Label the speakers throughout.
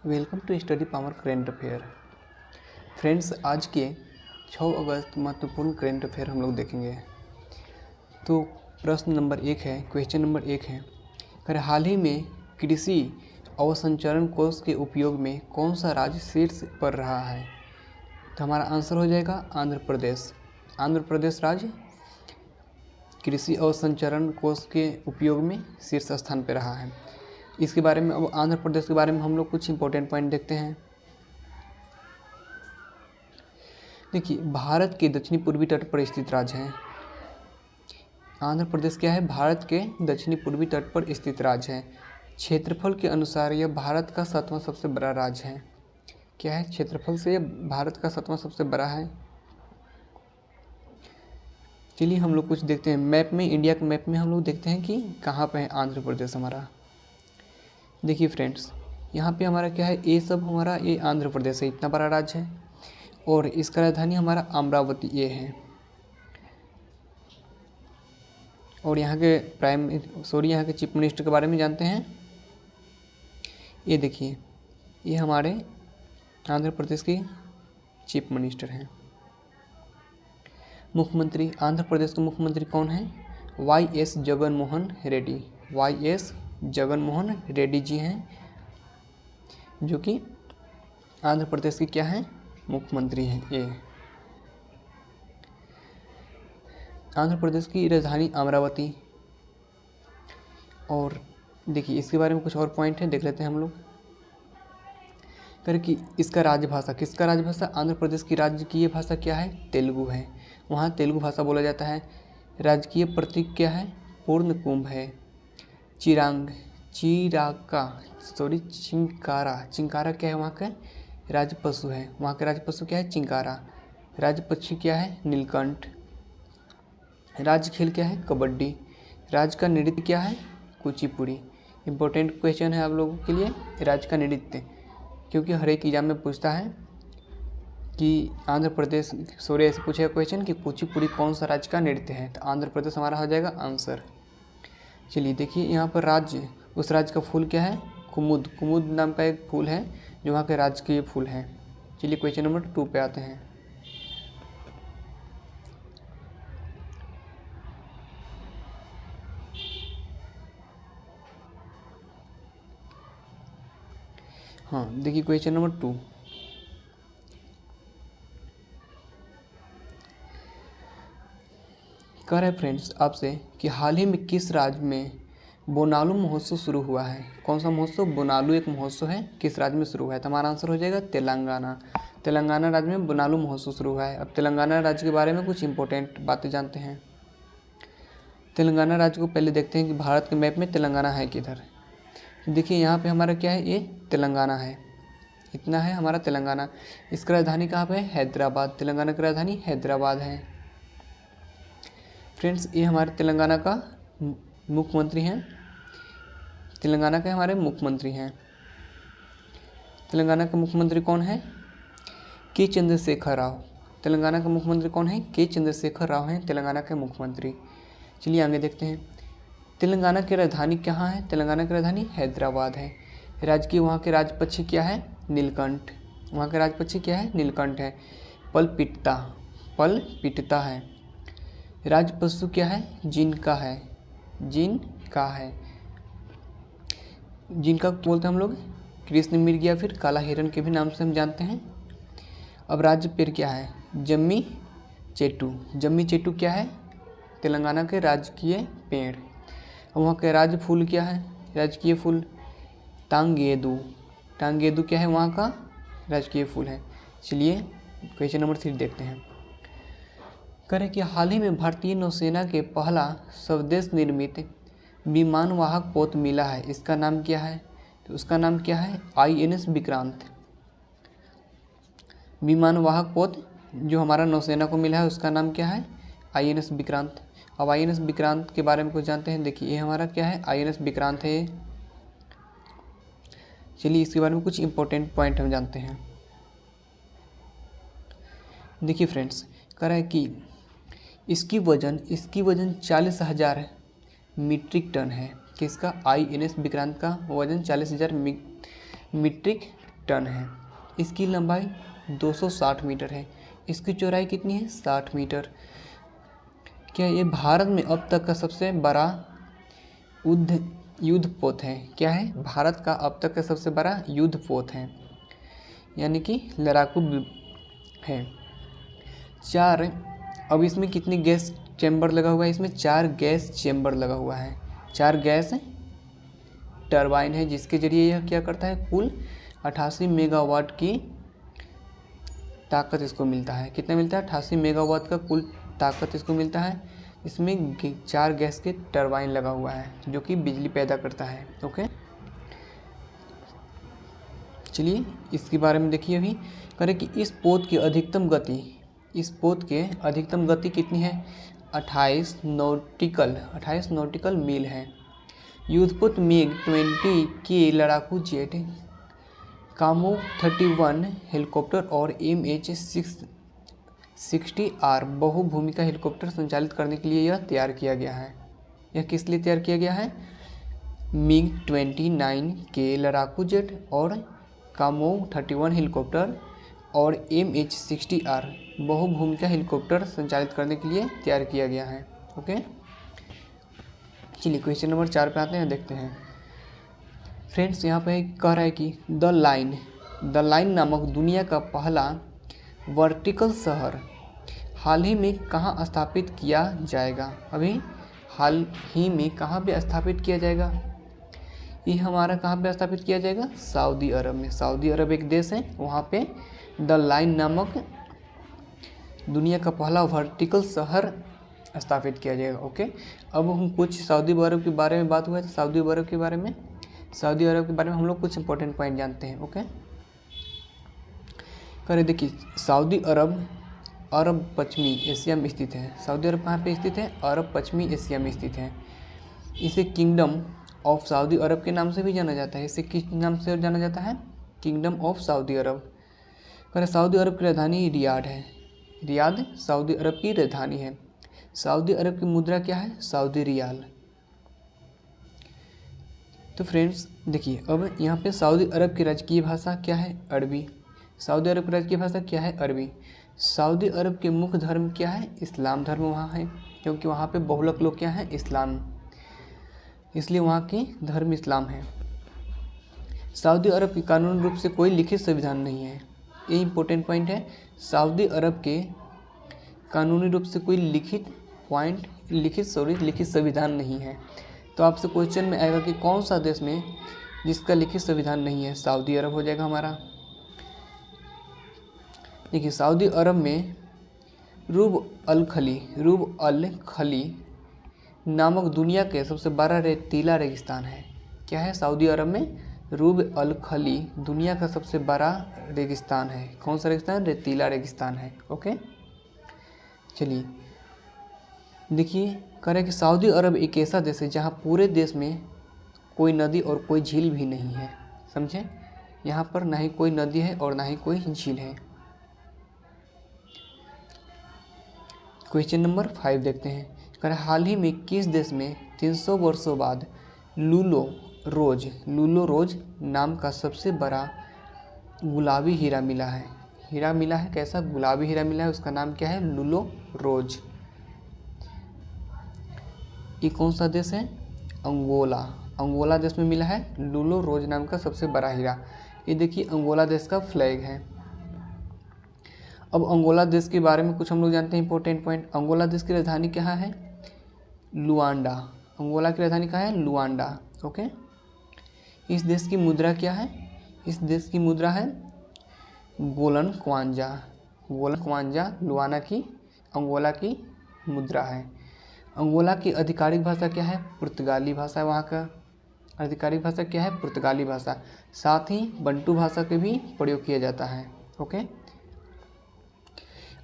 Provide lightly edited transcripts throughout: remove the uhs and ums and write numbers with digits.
Speaker 1: Welcome to study power current affair. Friends, आज के 6 अगस्त महत्वपूर्ण करेंट अफेयर हम लोग देखेंगे। तो प्रश्न नंबर 1 है, क्वेश्चन नंबर 1 है, अगर हाल ही में कृषि अवसंरचरण कोष के उपयोग में कौन सा राज्य शीर्ष पर रहा है? तो हमारा आंसर हो जाएगा आंध्र प्रदेश। आंध्र प्रदेश राज्य कृषि अवसंरचरण कोष के उपयोग में शीर्ष स्थान पर रहा है। इसके बारे में, अब आंध्र प्रदेश के बारे में हम लोग कुछ इंपॉर्टेंट पॉइंट देखते हैं। देखिए, भारत के दक्षिणी पूर्वी तट पर स्थित राज्य है। आंध्र प्रदेश क्या है? भारत के दक्षिणी पूर्वी तट पर स्थित राज्य है। क्षेत्रफल के अनुसार यह भारत का 7वां सबसे बड़ा राज्य है। क्या है? क्षेत्रफल से यह भारत का 7वां सबसे बड़ा है। चलिए हम लोग कुछ देखते हैं मैप में, इंडिया के मैप में हम लोग देखते हैं कि कहाँ पे है आंध्र प्रदेश हमारा। देखिए फ्रेंड्स, यहाँ पे हमारा क्या है, ये सब हमारा ये आंध्र प्रदेश है, इतना बड़ा राज्य है। और इसका राजधानी हमारा अमरावती ये है। और यहाँ के यहाँ के चीफ मिनिस्टर के बारे में जानते हैं। ये देखिए, ये हमारे आंध्र प्रदेश के चीफ मिनिस्टर हैं। मुख्यमंत्री, आंध्र प्रदेश के मुख्यमंत्री कौन है? वाई.एस. जगनमोहन रेड्डी। वाई.एस. जगनमोहन रेड्डी जी हैं, जो कि आंध्र प्रदेश के क्या हैं? मुख्यमंत्री हैं। ये आंध्र प्रदेश की राजधानी अमरावती। और देखिए, इसके बारे में कुछ और पॉइंट है, देख लेते हैं हम लोग। कि इसका राजभाषा, किसका राजभाषा? आंध्र प्रदेश की राजकीय भाषा क्या है? तेलुगु है। वहाँ तेलुगु भाषा बोला जाता है। राजकीय प्रतीक क्या है? पूर्ण कुंभ है। चिंकारा क्या है? वहाँ का राज पशु है। वहाँ का राज पशु क्या है? चिंकारा। राज पक्षी क्या है? नीलकंठ। राज्य खेल क्या है? कबड्डी। राज्य का नृत्य क्या है? कुचिपुड़ी। इम्पोर्टेंट क्वेश्चन है आप लोगों के लिए, राज्य का नृत्य, क्योंकि हर एक एग्जाम में पूछता है कि ऐसे पूछेगा क्वेश्चन कि कुचिपुड़ी कौन सा राज्य का नृत्य है, तो आंध्र प्रदेश हमारा हो जाएगा आंसर। चलिए देखिए, यहाँ पर राज्य, उस राज्य का फूल क्या है? कुमुद। कुमुद नाम का एक फूल है जो वहाँ के राज्य के फूल हैं। चलिए क्वेश्चन नंबर 2 पे आते हैं। हाँ देखिए, क्वेश्चन नंबर 2, कह रहे फ्रेंड्स आपसे कि हाल ही में किस राज्य में बोनालू महोत्सव शुरू हुआ है? कौन सा महोत्सव? बोनालू एक महोत्सव है, किस राज्य में शुरू हुआ है? तो हमारा आंसर हो जाएगा तेलंगाना। तेलंगाना राज्य में बोनालू महोत्सव शुरू हुआ है। अब तेलंगाना राज्य के बारे में कुछ इंपॉर्टेंट बातें जानते हैं। तेलंगाना राज्य को पहले देखते हैं कि भारत के मैप में तेलंगाना है किधर। देखिए यहाँ पे हमारा क्या है? ये तेलंगाना है, इतना है हमारा तेलंगाना। इसका राजधानी कहाँ पे है? हैदराबाद। तेलंगाना की राजधानी हैदराबाद है। फ्रेंड्स, ये हमारे तेलंगाना का मुख्यमंत्री हैं। तेलंगाना के हमारे मुख्यमंत्री हैं। तेलंगाना के मुख्यमंत्री कौन है? के चंद्रशेखर राव। तेलंगाना के मुख्यमंत्री कौन है? के चंद्रशेखर राव हैं तेलंगाना के मुख्यमंत्री। चलिए आगे देखते हैं। तेलंगाना की राजधानी कहाँ है? तेलंगाना की राजधानी हैदराबाद है। राज्य वहाँ के राज पक्षी क्या है? नीलकंठ। वहाँ के राज पक्षी क्या है? नीलकंठ है। पलपिटता है। राज पशु क्या है? जिनका है। जिनका बोलते हैं हम लोग कृष्ण मृग या फिर काला हिरण के भी नाम से हम जानते हैं। अब राज्य पेड़ क्या है? जम्मी चेटू क्या है? तेलंगाना के राजकीय पेड़। अब वहाँ के राज्य फूल क्या है? राजकीय फूल टांगेदू क्या है? वहाँ का राजकीय फूल है। चलिए क्वेश्चन नंबर 3 देखते हैं। करें कि हाल ही में भारतीय नौसेना के पहला स्वदेश निर्मित विमानवाहक पोत मिला है, इसका नाम क्या है? तो उसका नाम क्या है? INS विक्रांत। विमानवाहक पोत जो हमारा नौसेना को मिला है उसका नाम क्या है? INS विक्रांत। अब INS विक्रांत के बारे में कुछ जानते हैं। देखिए, ये हमारा क्या है? INS विक्रांत है। चलिए इसके बारे में कुछ इंपॉर्टेंट पॉइंट हम जानते हैं। देखिए फ्रेंड्स, कह रहा है कि इसकी वजन 40,000 टन है। किसका? INS विक्रांत का वजन 40,000 मीट्रिक टन है। इसकी लंबाई 260 मीटर है। इसकी चौड़ाई कितनी है? 60 मीटर। क्या ये भारत में अब तक का सबसे बड़ा युद्धपोत है? क्या है? भारत का अब तक का सबसे बड़ा युद्धपोत है, यानी कि लड़ाकू है। 4, अब इसमें कितनी गैस चैम्बर लगा हुआ है? इसमें 4 गैस चैम्बर लगा हुआ है, 4 गैस टरबाइन है, जिसके जरिए यह क्या करता है? कुल 88 मेगावाट की ताकत इसको मिलता है। कितना मिलता है? 88 मेगावाट का कुल ताकत इसको मिलता है। इसमें 4 गैस के टरबाइन लगा हुआ है जो कि बिजली पैदा करता है। ओके, चलिए इसके बारे में देखिए। अभी करें कि इस पोत की अधिकतम गति कितनी है? 28 नॉटिकल मील है। युद्धपोत MiG-20 के लड़ाकू जेट कामोव 31 हेलीकॉप्टर और MH-60R बहुभूमिका हेलीकॉप्टर संचालित करने के लिए यह तैयार किया गया है। यह किस लिए तैयार किया गया है? MiG-29 के लड़ाकू जेट और कामोव 31 हेलीकॉप्टर और MH-60R बहुभूमिका हेलीकॉप्टर संचालित करने के लिए तैयार किया गया है। ओके, चलिए क्वेश्चन नंबर 4 पे आते हैं, देखते हैं। फ्रेंड्स, यहाँ पे कह रहा है कि द लाइन नामक दुनिया का पहला वर्टिकल शहर हाल ही में कहाँ स्थापित किया जाएगा? अभी हाल ही में कहाँ पे स्थापित किया जाएगा? ये हमारा कहाँ पे स्थापित किया जाएगा? सऊदी अरब में। सऊदी अरब एक देश है, वहाँ पे द लाइन नामक दुनिया का पहला वर्टिकल शहर स्थापित किया जाएगा। ओके, अब हम कुछ सऊदी अरब के बारे में बात हुआ है, तो सऊदी अरब के बारे में हम लोग कुछ इंपॉर्टेंट पॉइंट जानते हैं। ओके, करें देखिए, सऊदी अरब पश्चिमी एशिया में स्थित है। सऊदी अरब कहाँ पे स्थित है? अरब पश्चिमी एशिया में स्थित है। इसे किंगडम ऑफ सऊदी अरब के नाम से भी जाना जाता है। इसे किस नाम से जाना जाता है? किंगडम ऑफ सऊदी अरब। करें सऊदी अरब की राजधानी रियाद है। रियाद सऊदी अरब की राजधानी है। सऊदी अरब की मुद्रा क्या है? Saudi riyal. तो फ्रेंड्स देखिए, अब यहाँ पे सऊदी अरब की राजकीय भाषा क्या है? अरबी। सऊदी अरब की राजकीय भाषा क्या है? अरबी। सऊदी अरब के मुख्य धर्म क्या है? इस्लाम धर्म वहाँ है, क्योंकि वहाँ पे बहुलक लोग क्या है? इस्लाम, इसलिए वहाँ की धर्म इस्लाम है। सऊदी अरब की कानूनी रूप से कोई लिखित संविधान नहीं है। ये इंपॉर्टेंट पॉइंट है। सऊदी अरब के कानूनी रूप से कोई लिखित संविधान नहीं है। तो आपसे क्वेश्चन में आएगा कि कौन सा देश में जिसका लिखित संविधान नहीं है? सऊदी अरब हो जाएगा हमारा। देखिए, सऊदी अरब में रूब अल खली नामक दुनिया के सबसे बड़ा रेतीला रेगिस्तान है। क्या है? सऊदी अरब में रूब अल खली दुनिया का सबसे बड़ा रेगिस्तान है। कौन सा रेगिस्तान? रेतीला रेगिस्तान है। ओके, चलिए देखिए, करें कि सऊदी अरब एक ऐसा देश है जहाँ पूरे देश में कोई नदी और कोई झील भी नहीं है। समझे? यहाँ पर ना ही कोई नदी है और ना ही कोई झील है। क्वेश्चन नंबर 5 देखते हैं। करें हाल ही में किस देश में 300 वर्षों बाद लूलो रोज नाम का सबसे बड़ा गुलाबी हीरा मिला है? हीरा मिला है, कैसा? गुलाबी हीरा मिला है, उसका नाम क्या है? लूलो रोज। ये कौन सा देश है? अंगोला देश में मिला है लूलो रोज नाम का सबसे बड़ा हीरा। ये देखिए अंगोला देश का फ्लैग है। अब अंगोला देश के बारे में कुछ हम लोग जानते हैं इंपॉर्टेंट पॉइंट। अंगोला देश की राजधानी क्या है? लुआंडा। अंगोला की राजधानी कहाँ है? लुआंडा। ओके, इस देश की मुद्रा क्या है? इस देश की मुद्रा है गोलन क्वांजा लुआना की अंगोला की मुद्रा है। अंगोला की आधिकारिक भाषा क्या है? पुर्तगाली भाषा है। वहाँ का आधिकारिक भाषा क्या है? पुर्तगाली भाषा। साथ ही बंटू भाषा के भी प्रयोग किया जाता है। ओके,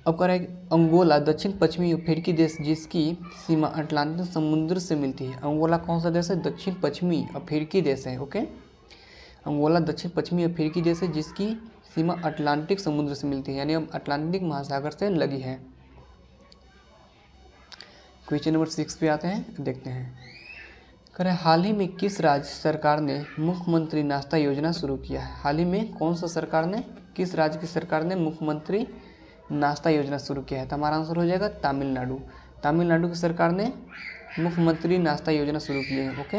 Speaker 1: अब कह रहा है अंगोला दक्षिण पश्चिमी अफ्रीकी देश जिसकी सीमा अटलांटिक समुद्र से मिलती है। अंगोला कौन सा देश है? दक्षिण पश्चिमी अफ्रीकी देश है। ओके, अंगोला दक्षिण पश्चिमी अफ्रीकी देश है जिसकी सीमा अटलांटिक समुद्र से मिलती है, यानी अब अटलांटिक महासागर से लगी है। क्वेश्चन नंबर 6 पे आते हैं, देखते हैं। कह रहे हाल ही में किस राज्य सरकार ने मुख्यमंत्री नाश्ता योजना शुरू किया है? हाल ही में कौन सा सरकार ने, किस राज्य की सरकार ने मुख्यमंत्री नाश्ता योजना शुरू किया है? तो हमारा आंसर हो जाएगा तमिलनाडु। तमिलनाडु की सरकार ने मुख्यमंत्री नाश्ता योजना शुरू की है। ओके,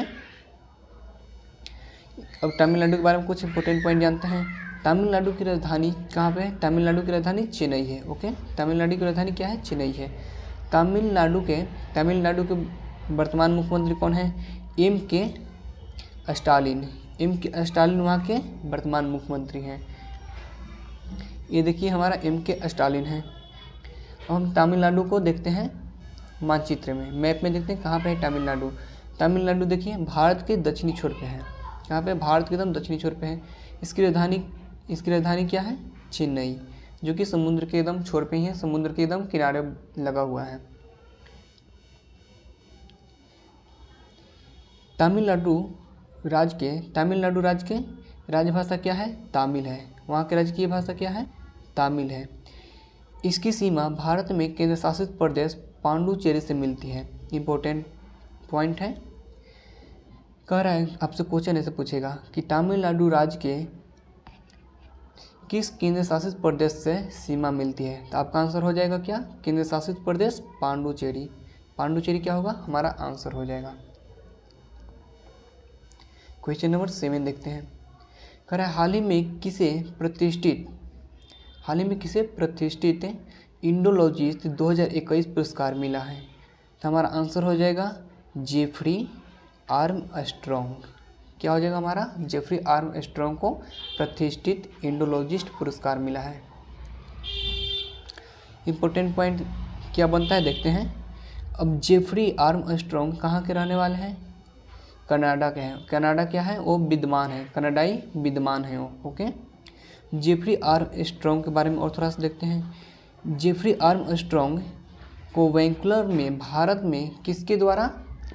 Speaker 1: अब तमिलनाडु के बारे में कुछ इंपॉर्टेंट पॉइंट जानते हैं। तमिलनाडु की राजधानी कहाँ पे है? तमिलनाडु की राजधानी चेन्नई है। ओके, तमिलनाडु की राजधानी क्या है? चेन्नई है। तमिलनाडु के वर्तमान मुख्यमंत्री कौन है? M.K. स्टालिन। M.K. स्टालिन वहाँ के वर्तमान मुख्यमंत्री हैं। ये देखिए हमारा M.K. स्टालिन है। अब हम तमिलनाडु को देखते हैं मानचित्र में, मैप में देखते हैं कहाँ पे है तमिलनाडु। तमिलनाडु देखिए भारत के दक्षिणी छोर पे है। यहाँ पे भारत के एकदम दक्षिणी छोर पे है। इसकी राजधानी क्या है? चेन्नई, जो कि समुद्र के एकदम छोर पे ही है, समुद्र के एकदम किनारे लगा हुआ है। तमिलनाडु राज्य के राजभाषा क्या है? तमिल है। वहाँ के राज्य की भाषा क्या है? तमिल है। इसकी सीमा भारत में केंद्र शासित प्रदेश पांडुचेरी से मिलती है। इम्पोर्टेंट पॉइंट है। कह रहा है आपसे क्वेश्चन ऐसे पूछेगा कि तमिलनाडु राज्य के किस केंद्र शासित प्रदेश से सीमा मिलती है? तो आपका आंसर हो जाएगा क्या? केंद्र शासित प्रदेश पांडुचेरी। पांडुचेरी क्या होगा? हमारा आंसर हो जाएगा। क्वेश्चन नंबर 7 देखते हैं। कह रहा है हाल ही में किसे प्रतिष्ठित इंडोलॉजिस्ट 2021 पुरस्कार मिला है? तो हमारा आंसर हो जाएगा जेफरी आर्मस्ट्रॉन्ग। क्या हो जाएगा हमारा? जेफरी आर्मस्ट्रॉन्ग को प्रतिष्ठित इंडोलॉजिस्ट पुरस्कार मिला है। इम्पोर्टेंट पॉइंट क्या बनता है देखते हैं। अब जेफरी आर्मस्ट्रॉन्ग कहाँ के रहने वाले हैं? कनाडा के हैं। कनाडा क्या है? वो विद्वान है, कनाडाई विद्वान है वो। ओके, जेफरी आर्मस्ट्रॉन्ग के बारे में और थोड़ा सा देखते हैं। जेफरी आर्मस्ट्रॉन्ग को वैंकूवर में भारत में किसके द्वारा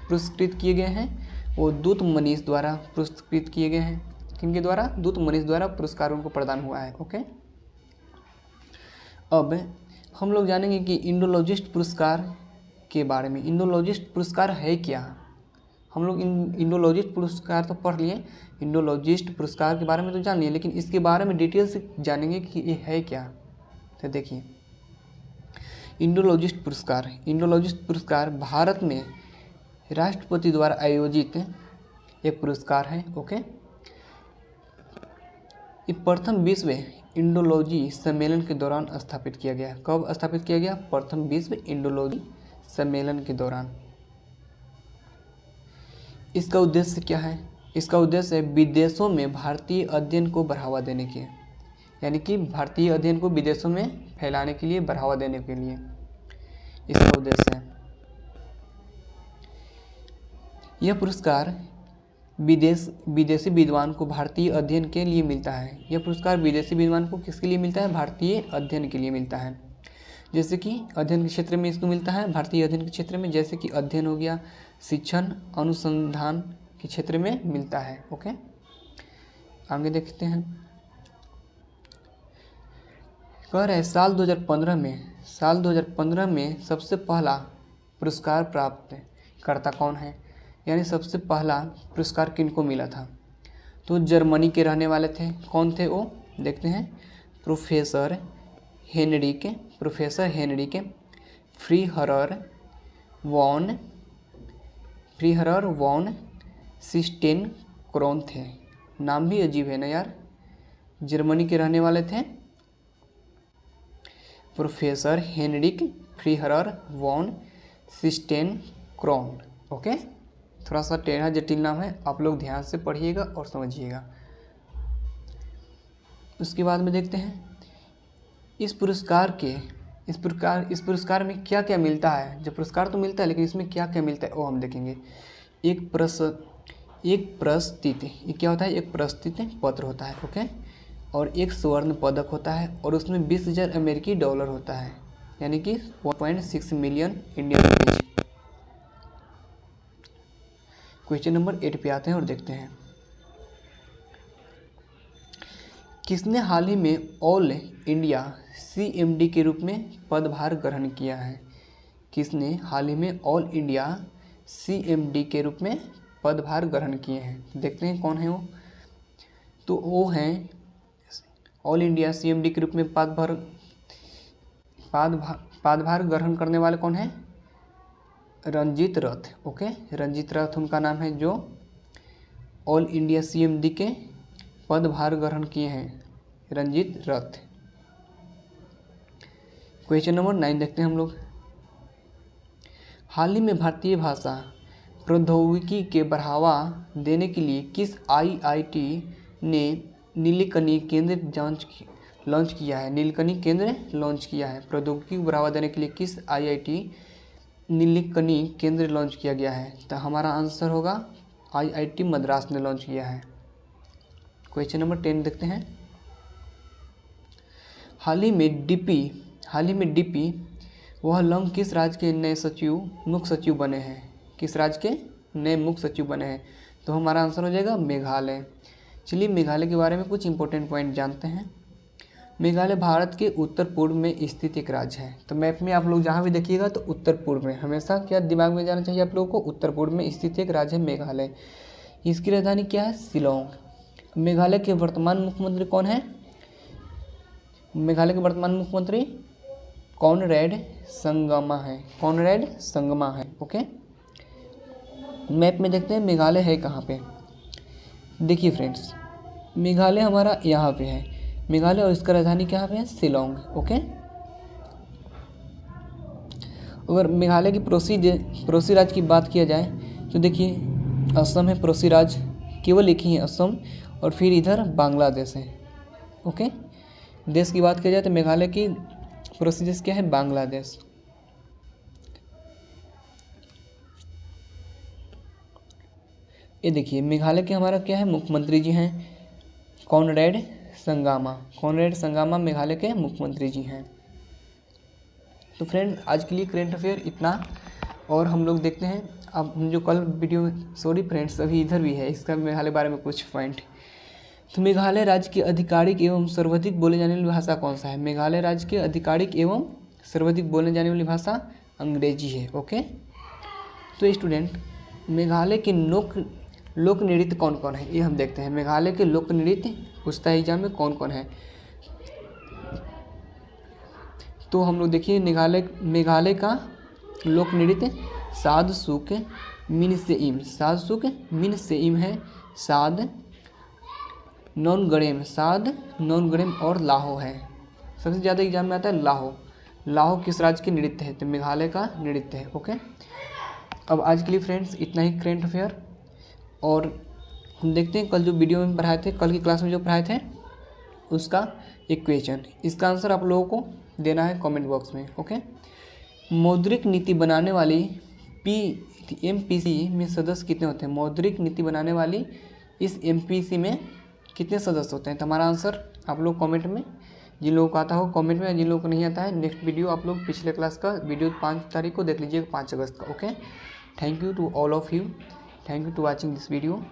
Speaker 1: पुरस्कृत किए गए हैं? वो दूत मनीष द्वारा पुरस्कृत किए गए हैं। किनके द्वारा? दूत मनीष द्वारा पुरस्कार उनको प्रदान हुआ है। ओके, अब हम लोग जानेंगे कि इंडोलॉजिस्ट पुरस्कार के बारे में। इंडोलॉजिस्ट पुरस्कार है क्या? हम लोग इंडोलॉजिस्ट पुरस्कार तो पढ़ लिए, इंडोलॉजिस्ट पुरस्कार के बारे में तो जान लिए, लेकिन इसके बारे में डिटेल से जानेंगे कि ये है क्या। तो देखिए इंडोलॉजिस्ट पुरस्कार भारत में राष्ट्रपति द्वारा आयोजित एक पुरस्कार है। ओके, ये प्रथम विश्व इंडोलॉजी सम्मेलन के दौरान स्थापित किया गया। कब स्थापित किया गया? प्रथम विश्व इंडोलॉजी सम्मेलन के दौरान। इसका उद्देश्य क्या है? इसका उद्देश्य विदेशों में भारतीय अध्ययन को बढ़ावा देने के, यानी कि भारतीय अध्ययन को विदेशों में फैलाने के लिए, बढ़ावा देने के लिए इसका उद्देश्य है। यह पुरस्कार विदेशी विद्वान को भारतीय अध्ययन के लिए मिलता है। यह पुरस्कार विदेशी विद्वान को किसके लिए मिलता है? भारतीय अध्ययन के लिए मिलता है। जैसे कि अध्ययन के क्षेत्र में इसको मिलता है, भारतीय अध्ययन के क्षेत्र में, जैसे कि अध्ययन हो गया, शिक्षण अनुसंधान के क्षेत्र में मिलता है। ओके, आगे देखते हैं। कह रहे साल 2015 में सबसे पहला पुरस्कार प्राप्त करता कौन है? यानी सबसे पहला पुरस्कार किनको मिला था? तो जर्मनी के रहने वाले थे। कौन थे वो? देखते हैं। प्रोफेसर हेनरिके फ्रीहरर वॉन सिस्टेनक्रोन थे। नाम भी अजीब है ना यार। जर्मनी के रहने वाले थे प्रोफेसर हेनरिक फ्रीहरर वॉन सिस्टेनक्रोन। ओके, थोड़ा सा टेढ़ा जटिल नाम है, आप लोग ध्यान से पढ़िएगा और समझिएगा। उसके बाद में देखते हैं इस पुरस्कार में क्या क्या मिलता है। जो पुरस्कार तो मिलता है, लेकिन इसमें क्या क्या मिलता है वो हम देखेंगे। एक प्रस्तुति, ये क्या होता है? एक प्रस्तुति पत्र होता है। ओके, और एक स्वर्ण पदक होता है, और उसमें 20,000 अमेरिकी डॉलर होता है, यानी कि 1.6 million Indian rupees. Question number 8 पे आते हैं और देखते हैं। किसने हाल ही में ऑल इंडिया CMD के रूप में पदभार ग्रहण किया है? किसने हाल ही में ऑल इंडिया CMD के रूप में पदभार ग्रहण किए हैं। देखते हैं कौन है वो। तो वो हैं ऑल इंडिया CMD के रूप में पदभार ग्रहण करने वाले कौन है? रंजीत रथ। ओके, रंजीत रथ उनका नाम है जो ऑल इंडिया CMD के पदभार ग्रहण किए हैं, रंजीत रथ। क्वेश्चन नंबर 9 देखते हैं हम लोग। हाल ही में भारतीय भाषा प्रौद्योगिकी के बढ़ावा देने के लिए किस IIT ने नीलकणी केंद्र लॉन्च किया है? नीलकणी केंद्र लॉन्च किया है। प्रौद्योगिकी को बढ़ावा देने के लिए किस IIT नीलकणी केंद्र लॉन्च किया गया है? तो हमारा आंसर होगा IIT मद्रास ने लॉन्च किया है। क्वेश्चन नंबर 10 देखते हैं। हाल ही में DP वह लॉन्ग किस राज्य के नए मुख्य सचिव बने हैं? किस राज्य के नए मुख्य सचिव बने हैं? तो हमारा आंसर हो जाएगा मेघालय। चलिए मेघालय के बारे में कुछ इंपॉर्टेंट पॉइंट जानते हैं। मेघालय भारत के उत्तर पूर्व में स्थित एक राज्य है। तो मैप में आप लोग जहाँ भी देखिएगा तो उत्तर पूर्व में, हमेशा क्या दिमाग में जाना चाहिए आप लोगों को, उत्तर पूर्व में स्थित एक राज्य है मेघालय। इसकी राजधानी क्या है? शिलोंग। मेघालय के वर्तमान मुख्यमंत्री कौन है? मेघालय के वर्तमान मुख्यमंत्री कॉनरेड संगमा है। कॉनरेड संगमा है। ओके, मैप में देखते हैं मेघालय है कहाँ पे। देखिए फ्रेंड्स, मेघालय हमारा यहाँ पे है, मेघालय, और इसका राजधानी कहाँ पे है? शिलोंग। ओके, अगर मेघालय की पड़ोसी राज्य की बात किया जाए तो देखिए असम है पड़ोसी राज्य, केवल एक ही है असम, और फिर इधर बांग्लादेश है। ओके, देश की बात की जाए तो मेघालय की पड़ोसी देश क्या है? बांग्लादेश। ये देखिए मेघालय के हमारा क्या है? मुख्यमंत्री जी हैं कॉनरेड संगमा। कॉनरेड संगमा मेघालय के मुख्यमंत्री जी हैं। तो फ्रेंड आज के लिए करेंट अफेयर इतना, और हम लोग देखते हैं अब हम जो कल वीडियो, सॉरी फ्रेंड्स अभी इधर भी है इसका मेघालय बारे में कुछ पॉइंट। तो मेघालय राज्य की आधिकारिक एवं सर्वाधिक बोले जाने वाली भाषा कौन सा है? मेघालय राज्य की आधिकारिक एवं सर्वाधिक बोले जाने वाली भाषा अंग्रेजी है। ओके, तो स्टूडेंट मेघालय के लोक नृत्य कौन कौन है ये हम देखते हैं। मेघालय के लोक नृत्य पूछता है एग्जाम में कौन कौन है। तो हम लोग देखिए मेघालय का लोक नृत्य साद सुक मिनसेइम। साद सुक मिनसेइम है, साद नॉनगरेम और लाहो है। सबसे ज़्यादा एग्जाम में आता है लाहो। लाहो किस राज्य की नृत्य है? तो मेघालय का नृत्य है। ओके, अब आज के लिए फ्रेंड्स इतना ही करेंट अफेयर, और हम देखते हैं कल जो वीडियो में पढ़ाए थे, कल की क्लास में जो पढ़ाए थे उसका एक क्वेश्चन, इसका आंसर आप लोगों को देना है कमेंट बॉक्स में। ओके, मौद्रिक नीति बनाने वाली MPC में सदस्य कितने होते हैं? मौद्रिक नीति बनाने वाली इस MPC में कितने सदस्य होते हैं? तो हमारा आंसर आप लोग कमेंट में, जिन लोगों को आता हो कमेंट में, जिन लोगों को नहीं आता है नेक्स्ट वीडियो आप लोग पिछले क्लास का वीडियो 5 तारीख को देख लीजिएगा, 5 अगस्त का। Okay, thank you to all of you, thank you to watching this video.